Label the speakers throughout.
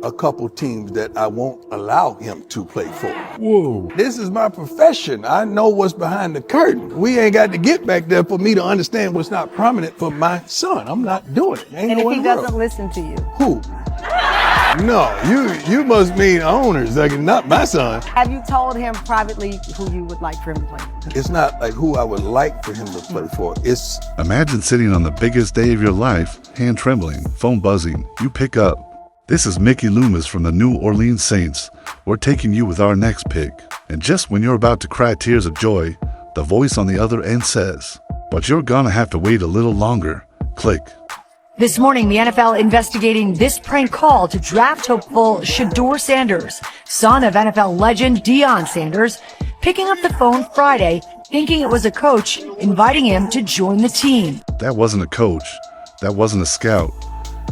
Speaker 1: a couple teams that I won't allow him to play for.
Speaker 2: Whoa.
Speaker 1: This is my profession. I know what's behind the curtain. We ain't got to get back there for me to understand what's not prominent for my son. I'm not doing it. Ain't
Speaker 3: And
Speaker 1: no
Speaker 3: if he
Speaker 1: in the world.
Speaker 3: doesn't listen to you?
Speaker 1: Who? No, you must mean owners, like not my son.
Speaker 3: Have you told him privately who you would like for him to play for?
Speaker 1: It's not like who I would like for him to play for. It's
Speaker 4: Imagine sitting on the biggest day of your life, hand trembling, phone buzzing, you pick up. This is Mickey Loomis from the New Orleans Saints. We're taking you with our next pick. And just when you're about to cry tears of joy, the voice on the other end says, but you're gonna have to wait a little longer. Click.
Speaker 5: This morning, the NFL investigating this prank call to draft hopeful Shedeur Sanders, son of NFL legend Deion Sanders, picking up the phone Friday, thinking it was a coach inviting him to join the team.
Speaker 4: That wasn't a coach. That wasn't a scout.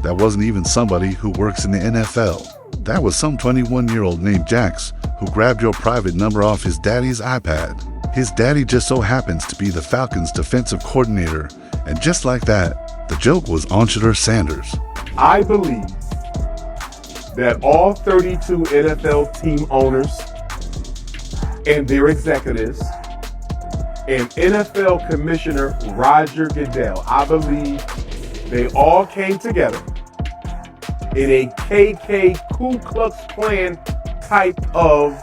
Speaker 4: That wasn't even somebody who works in the NFL. That was some 21-year-old named Jax who grabbed your private number off his daddy's iPad. His daddy just so happens to be the Falcons' defensive coordinator, and just like that, the joke was on Shedeur Sanders.
Speaker 2: I believe that all 32 NFL team owners and their executives and NFL Commissioner Roger Goodell, I believe they all came together in a KK Ku Klux Klan type of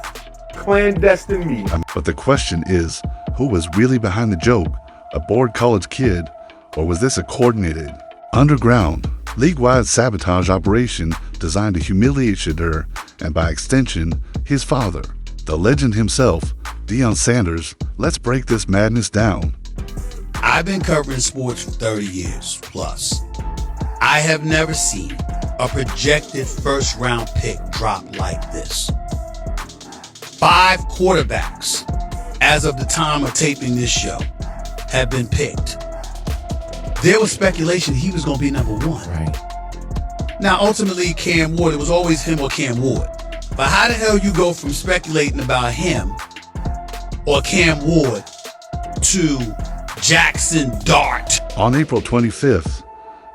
Speaker 2: clandestine meeting.
Speaker 4: But the question is, who was really behind the joke? A bored college kid? Or was this a coordinated, underground, league-wide sabotage operation designed to humiliate Shedeur and by extension, his father, the legend himself, Deion Sanders? Let's break this madness down.
Speaker 6: I've been covering sports for 30 years plus. I have never seen a projected first-round pick drop like this. 5 quarterbacks, as of the time of taping this show, have been picked. There was speculation he was going to be number 1.
Speaker 7: Right.
Speaker 6: Now, ultimately, Cam Ward, it was always him or Cam Ward. But how the hell you go from speculating about him or Cam Ward to Jackson Dart?
Speaker 4: On April 25th,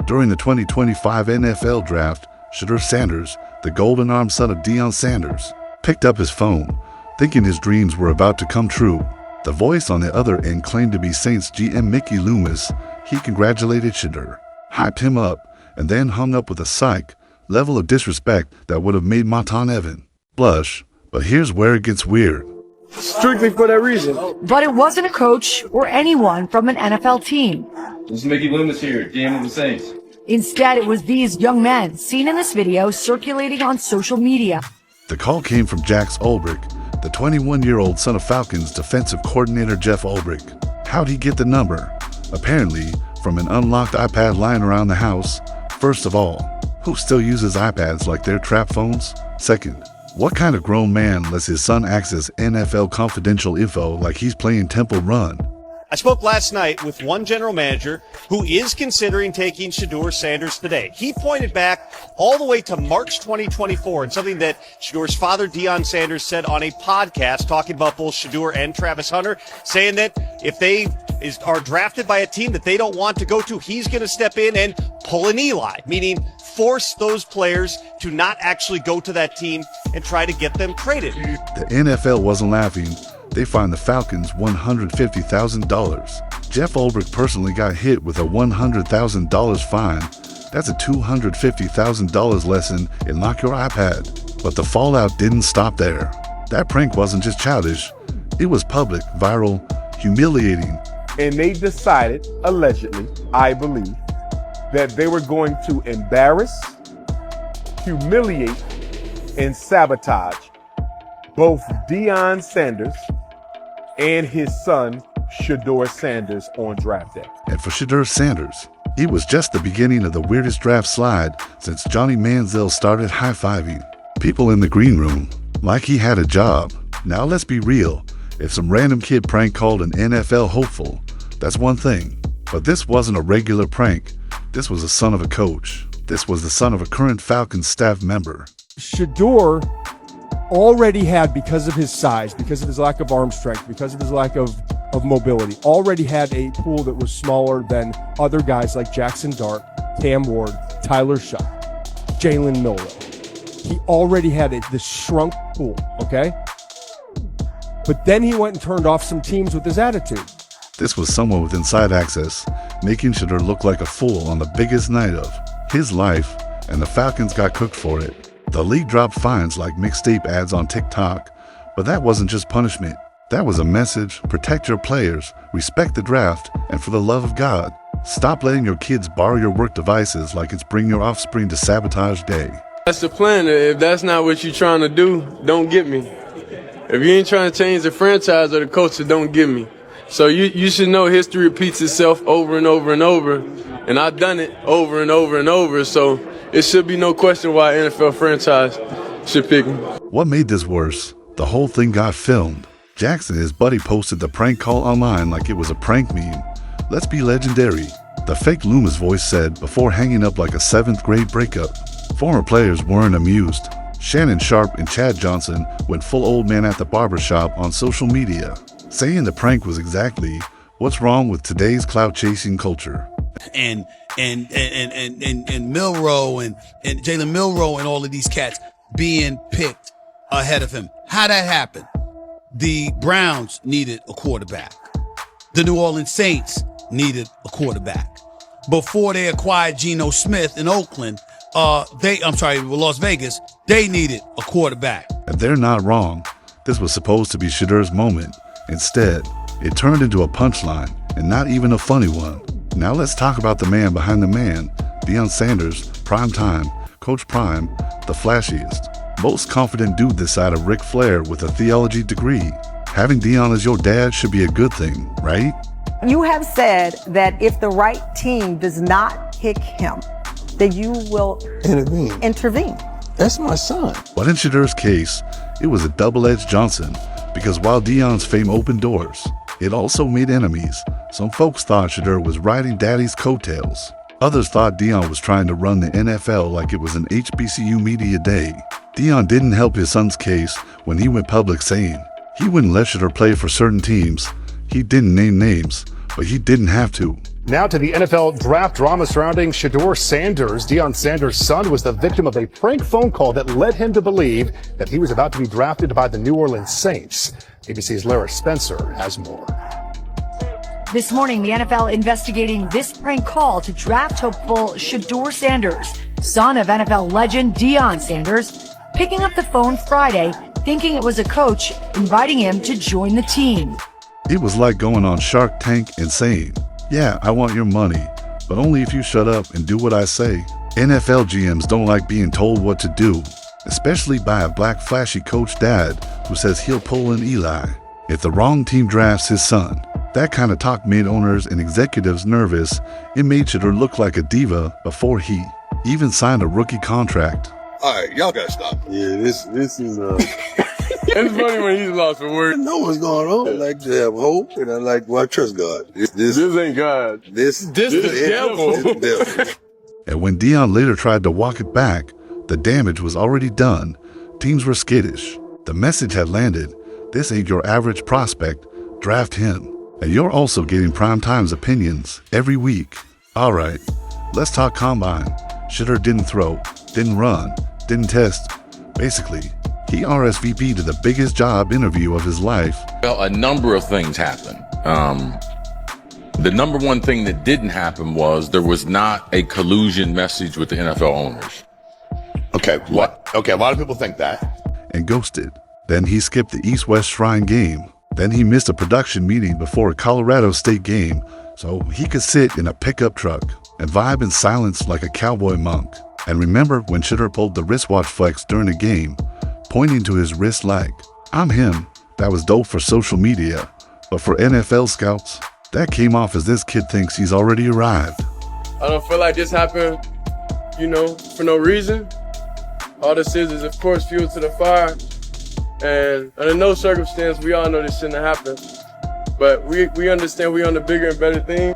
Speaker 4: during the 2025 NFL Draft, Shedeur Sanders, the golden-armed son of Deion Sanders, picked up his phone, thinking his dreams were about to come true. The voice on the other end claimed to be Saints GM Mickey Loomis. He congratulated Shedeur, hyped him up, and then hung up with a psych level of disrespect that would have made Monton Evan blush. But here's where it gets weird.
Speaker 2: Strictly for that reason.
Speaker 5: But it wasn't a coach or anyone from an NFL team.
Speaker 7: This is Mickey Loomis here, GM of the Saints.
Speaker 5: Instead, it was these young men seen in this video circulating on social media.
Speaker 4: The call came from Jax Ulbrich, the 21-year-old son of Falcons defensive coordinator Jeff Ulbrich. How'd he get the number? Apparently, from an unlocked iPad lying around the house. First of all, who still uses iPads like they're trap phones? Second, what kind of grown man lets his son access NFL confidential info like he's playing Temple Run?
Speaker 8: I spoke last night with one general manager who is considering taking Shedeur Sanders today. He pointed back all the way to March 2024 and something that Shedeur's father, Deion Sanders, said on a podcast talking about both Shedeur and Travis Hunter, saying that if they are drafted by a team that they don't want to go to, he's going to step in and pull an Eli, meaning force those players to not actually go to that team and try to get them traded.
Speaker 4: The NFL wasn't laughing. They fined the Falcons $150,000. Jeff Ulbrich personally got hit with a $100,000 fine. That's a $250,000 lesson in lock your iPad. But the fallout didn't stop there. That prank wasn't just childish. It was public, viral, humiliating.
Speaker 2: And they decided, allegedly, I believe, that they were going to embarrass, humiliate, and sabotage both Deion Sanders and his son, Shedeur Sanders, on draft day.
Speaker 4: And for Shedeur Sanders, it was just the beginning of the weirdest draft slide since Johnny Manziel started high-fiving people in the green room like he had a job. Now let's be real. If some random kid prank called an NFL hopeful, that's one thing. But this wasn't a regular prank. This was the son of a coach. This was the son of a current Falcons staff member.
Speaker 9: Shedeur already had, because of his size, because of his lack of arm strength, because of his lack of mobility, already had a pool that was smaller than other guys like Jackson Dart, Cam Ward, Tyler Shutt, Jalen Milroe. He already had this shrunk pool, okay? But then he went and turned off some teams with his attitude.
Speaker 4: This was someone with inside access, making Shedeur look like a fool on the biggest night of his life, and the Falcons got cooked for it. The league dropped fines like mixtape ads on TikTok, but that wasn't just punishment. That was a message: protect your players, respect the draft, and for the love of God, stop letting your kids borrow your work devices like it's bring your offspring to sabotage day.
Speaker 10: That's the plan. If that's not what you're trying to do, don't get me. If you ain't trying to change the franchise or the culture, don't get me. So you should know history repeats itself over and over and over, and I've done it over and over and over, so it should be no question why an NFL franchise should pick me.
Speaker 4: What made this worse? The whole thing got filmed. Jackson and his buddy posted the prank call online like it was a prank meme. Let's be legendary, the fake Loomis voice said before hanging up like a 7th grade breakup. Former players weren't amused. Shannon Sharp and Chad Johnson went full old man at the barbershop on social media, saying the prank was exactly what's wrong with today's clout-chasing culture.
Speaker 6: And Milroe and Jalen Milroe and all of these cats being picked ahead of him. How that happened? The Browns needed a quarterback. The New Orleans Saints needed a quarterback. Before they acquired Geno Smith in Oakland, Las Vegas, they needed a quarterback.
Speaker 4: And they're not wrong. This was supposed to be Shedeur's moment. Instead, it turned into a punchline, and not even a funny one. Now let's talk about the man behind the man, Deion Sanders, prime time, Coach Prime, the flashiest, most confident dude this side of Ric Flair with a theology degree. Having Deion as your dad should be a good thing, right?
Speaker 3: You have said that if the right team does not pick him, that you will intervene.
Speaker 1: That's my son.
Speaker 4: But in Shedeur's case, it was a double-edged Johnson, because while Deion's fame opened doors, it also made enemies. Some folks thought Shedeur was riding daddy's coattails. Others thought Deion was trying to run the NFL like it was an HBCU media day. Deion didn't help his son's case when he went public saying he wouldn't let Shedeur play for certain teams. He didn't name names, but he didn't have to.
Speaker 11: Now to the NFL draft drama surrounding Shedeur Sanders. Deion Sanders' son was the victim of a prank phone call that led him to believe that he was about to be drafted by the New Orleans Saints. ABC's Lara Spencer has more.
Speaker 5: This morning, the NFL investigating this prank call to draft hopeful Shedeur Sanders, son of NFL legend Deion Sanders, picking up the phone Friday, thinking it was a coach inviting him to join the team.
Speaker 4: It was like going on Shark Tank and saying, "Yeah, I want your money, but only if you shut up and do what I say." NFL GMs don't like being told what to do, especially by a black flashy coach dad who says he'll pull an Eli if the wrong team drafts his son. That kind of talk made owners and executives nervous. It made Shedeur look like a diva before he even signed a rookie contract.
Speaker 12: All right, y'all gotta stop. Yeah, this is
Speaker 10: It's funny when he's lost for words.
Speaker 12: I know what's going on. I like to have hope, and I like to trust God. This
Speaker 10: ain't God.
Speaker 12: This
Speaker 10: the devil.
Speaker 12: This the devil.
Speaker 4: And when Deion later tried to walk it back, the damage was already done. Teams were skittish. The message had landed. This ain't your average prospect. Draft him. And you're also getting Primetime's opinions every week. All right, let's talk combine. Shedeur didn't throw, didn't run, didn't test. Basically, he RSVP'd to the biggest job interview of his life.
Speaker 13: Well, a number of things happened. The number one thing that didn't happen was there was not a collusion message with the NFL owners.
Speaker 12: Okay, what? Okay, a lot of people think that.
Speaker 4: And ghosted. Then he skipped the East-West Shrine game. Then he missed a production meeting before a Colorado State game so he could sit in a pickup truck and vibe in silence like a cowboy monk. And remember when Shedeur pulled the wristwatch flex during a game, pointing to his wrist like, "I'm him." That was dope for social media, but for NFL scouts, that came off as this kid thinks he's already arrived.
Speaker 10: I don't feel like this happened, for no reason. All this is of course, fuel to the fire. And under no circumstance, we all know this shouldn't have happened. But we understand we're on the bigger and better thing.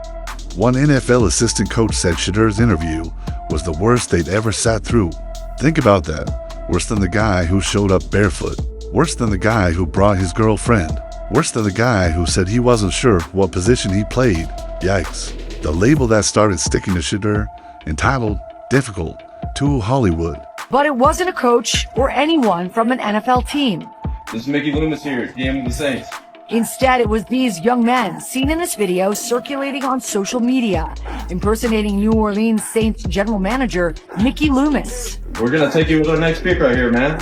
Speaker 4: One NFL assistant coach said Shedeur's interview was the worst they'd ever sat through. Think about that. Worse than the guy who showed up barefoot. Worse than the guy who brought his girlfriend. Worse than the guy who said he wasn't sure what position he played. Yikes. The label that started sticking to Shedeur, entitled Difficult, Too Hollywood,
Speaker 5: But it wasn't a coach or anyone from an NFL team.
Speaker 7: This is Mickey Loomis here, GM of the Saints.
Speaker 5: Instead, it was these young men seen in this video circulating on social media, impersonating New Orleans Saints general manager Mickey Loomis.
Speaker 7: We're going to take you with our next pick right here, man.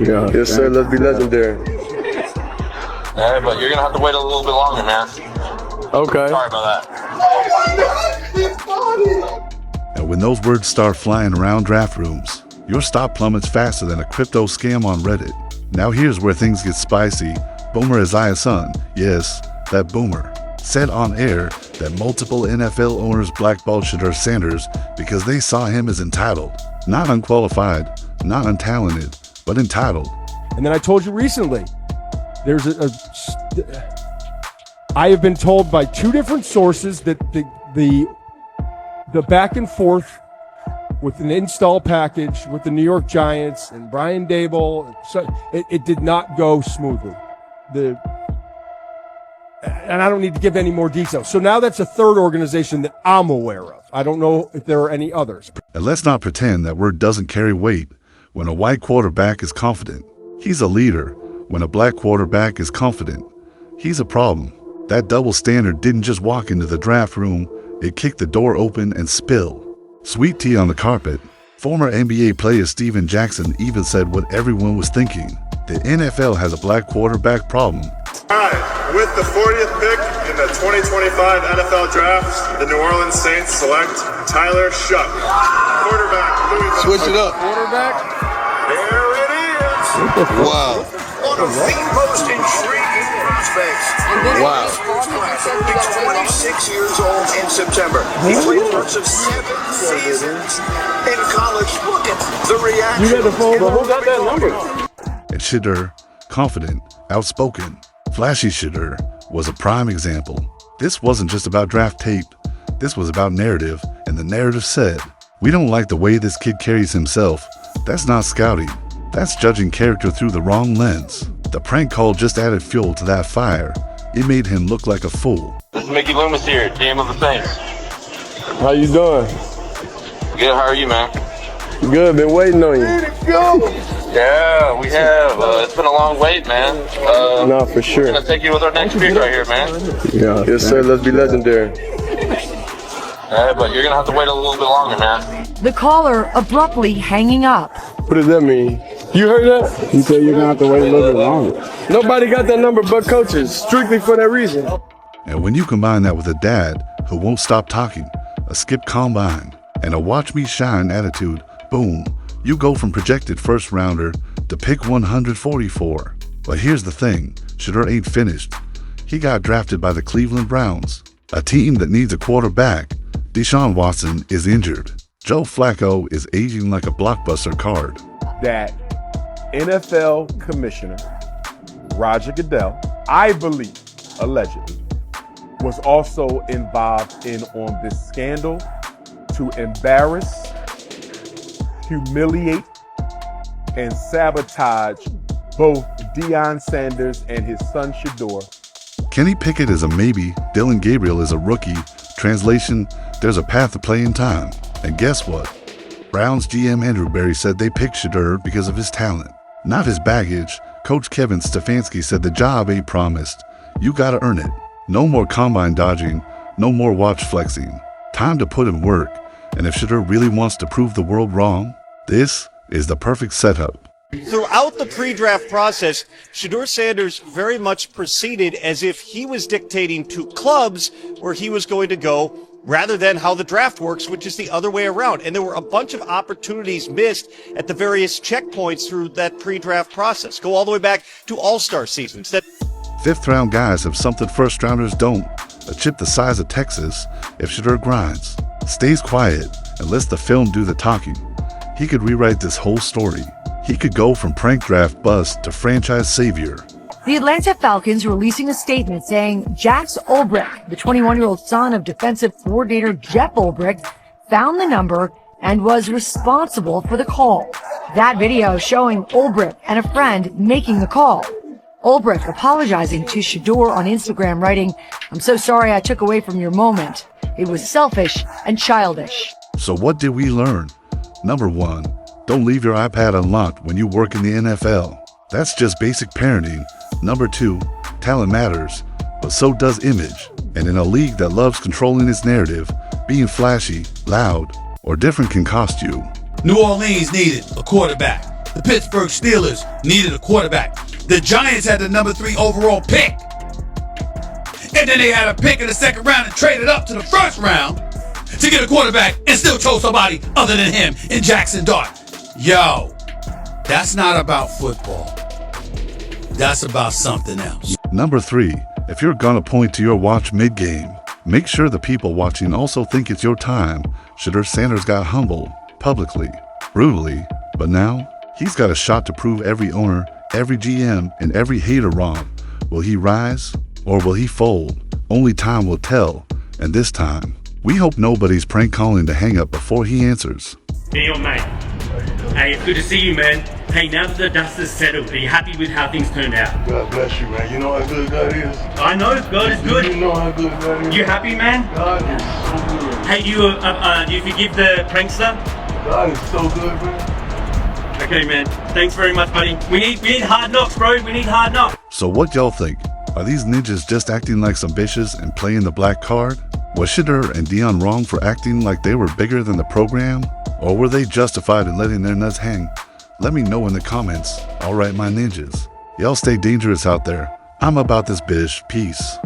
Speaker 14: Yeah. Yes, sir. Let's be legendary.
Speaker 13: Hey, but you're going to have to wait a little bit longer, man.
Speaker 14: Okay.
Speaker 13: Sorry about that.
Speaker 4: And when those words start flying around draft rooms, your stock plummets faster than a crypto scam on Reddit. Now here's where things get spicy. Boomer Esiason, yes, that boomer, said on air that multiple NFL owners blackballed Shedeur Sanders because they saw him as entitled. Not unqualified, not untalented, but entitled.
Speaker 9: And then I told you recently, I have been told by two different sources that the back and forth with an install package with the New York Giants and Brian Dable, so it did not go smoothly. And I don't need to give any more details. So now that's a third organization that I'm aware of. I don't know if there are any others.
Speaker 4: And let's not pretend that word doesn't carry weight when a white quarterback is confident. He's a leader. When a black quarterback is confident, he's a problem. That double standard didn't just walk into the draft room, it kicked the door open and spilled. Sweet tea on the carpet. Former NBA player Steven Jackson even said what everyone was thinking. The NFL has a black quarterback problem.
Speaker 15: All right, with the 40th pick in the 2025 NFL Draft, the New Orleans Saints select Tyler Shuck, quarterback. Louisville.
Speaker 12: Switch it up.
Speaker 15: Quarterback. There it is.
Speaker 12: Wow.
Speaker 15: One of the most intriguing prospects.
Speaker 12: Wow.
Speaker 15: He's 26 years old in September. He played parts of 7 seasons in college. Look at the reaction.
Speaker 14: You got the phone, but who got that number?
Speaker 4: And Shedeur, confident, outspoken, flashy Shedeur, was a prime example. This wasn't just about draft tape. This was about narrative, and the narrative said, "We don't like the way this kid carries himself. That's not scouting. That's judging character through the wrong lens." The prank call just added fuel to that fire. It made him look like a fool.
Speaker 13: This is Mickey Loomis here, GM of the Saints.
Speaker 14: How you doing?
Speaker 13: Good, how are you, man?
Speaker 14: Good. Been waiting on you.
Speaker 13: Yeah, we have. It's been a long wait, man.
Speaker 14: No, for sure.
Speaker 13: We're going to take you with our next pick right here, man.
Speaker 14: Yeah. Yes, sir. Let's be legendary.
Speaker 13: Hey, but you're going to have to wait a little bit longer, man.
Speaker 5: The caller abruptly hanging up.
Speaker 14: What does that mean? You heard that? He said you're going to have to wait a little bit longer. Nobody got that number but coaches, strictly for that reason.
Speaker 4: And when you combine that with a dad who won't stop talking, a skip combine, and a watch me shine attitude, boom, you go from projected first rounder to pick 144. But here's the thing, Shedeur ain't finished. He got drafted by the Cleveland Browns, a team that needs a quarterback. Deshaun Watson is injured. Joe Flacco is aging like a blockbuster card.
Speaker 2: That NFL Commissioner Roger Goodell, I believe, allegedly, was also involved on this scandal to embarrass, humiliate, and sabotage both Deion Sanders and his son Shedeur.
Speaker 4: Kenny Pickett is a maybe, Dylan Gabriel is a rookie. Translation, there's a path to play in time. And guess what? Browns GM Andrew Berry said they picked Shedeur because of his talent, not his baggage. Coach Kevin Stefanski said the job ain't promised. You gotta earn it. No more combine dodging, no more watch flexing. Time to put in work. And if Shedeur really wants to prove the world wrong, this is the perfect setup.
Speaker 8: Throughout the pre-draft process, Shedeur Sanders very much proceeded as if he was dictating to clubs where he was going to go rather than how the draft works, which is the other way around. And there were a bunch of opportunities missed at the various checkpoints through that pre-draft process. Go all the way back to all-star seasons.
Speaker 4: Fifth-round guys have something first-rounders don't. A chip the size of Texas if Shedeur grinds, stays quiet, and lets the film do the talking. He could rewrite this whole story. He could go from prank draft bust to franchise savior.
Speaker 5: The Atlanta Falcons releasing a statement saying Jax Ulbrich, the 21-year-old son of defensive coordinator Jeff Ulbrich, found the number and was responsible for the call. That video showing Ulbrich and a friend making the call. Ulbrich apologizing to Shedeur on Instagram, writing, "I'm so sorry I took away from your moment. It was selfish and childish."
Speaker 4: So what did we learn? Number one, Don't leave your iPad unlocked when you work in the NFL. That's just basic parenting. Number 2, talent matters, but so does image. And in a league that loves controlling its narrative, being flashy, loud, or different can cost you.
Speaker 6: New Orleans needed a quarterback. The Pittsburgh Steelers needed a quarterback. The Giants had the number 3 overall pick. And then they had a pick in the second round and traded up to the first round to get a quarterback and still chose somebody other than him in Jackson Dart. Yo, that's not about football. That's about something else.
Speaker 4: Number 3, if you're gonna point to your watch mid-game, make sure the people watching also think it's your time. Shedeur Sanders got humbled, publicly, brutally, but now he's got a shot to prove every owner, every GM, and every hater wrong. Will he rise or will he fold? Only time will tell, and this time, we hope nobody's prank calling to hang up before he answers.
Speaker 16: Deion, mate. Hey, it's good to see you, man. Hey, now that the dust is settled, are you happy with how things turned out?
Speaker 12: God bless you, man. You know how good God is.
Speaker 16: I know, God is good.
Speaker 12: You know how good God is.
Speaker 16: You happy, man?
Speaker 12: God is so good.
Speaker 16: Hey, do you forgive the prankster?
Speaker 12: God is so good, man.
Speaker 16: Okay, man. Thanks very much, buddy. We need hard knocks, bro. We need hard knocks.
Speaker 4: So what y'all think? Are these ninjas just acting like some bitches and playing the black card? Was Shedeur and Deion wrong for acting like they were bigger than the program? Or were they justified in letting their nuts hang? Let me know in the comments. Alright, my ninjas. Y'all stay dangerous out there. I'm about this bish. Peace.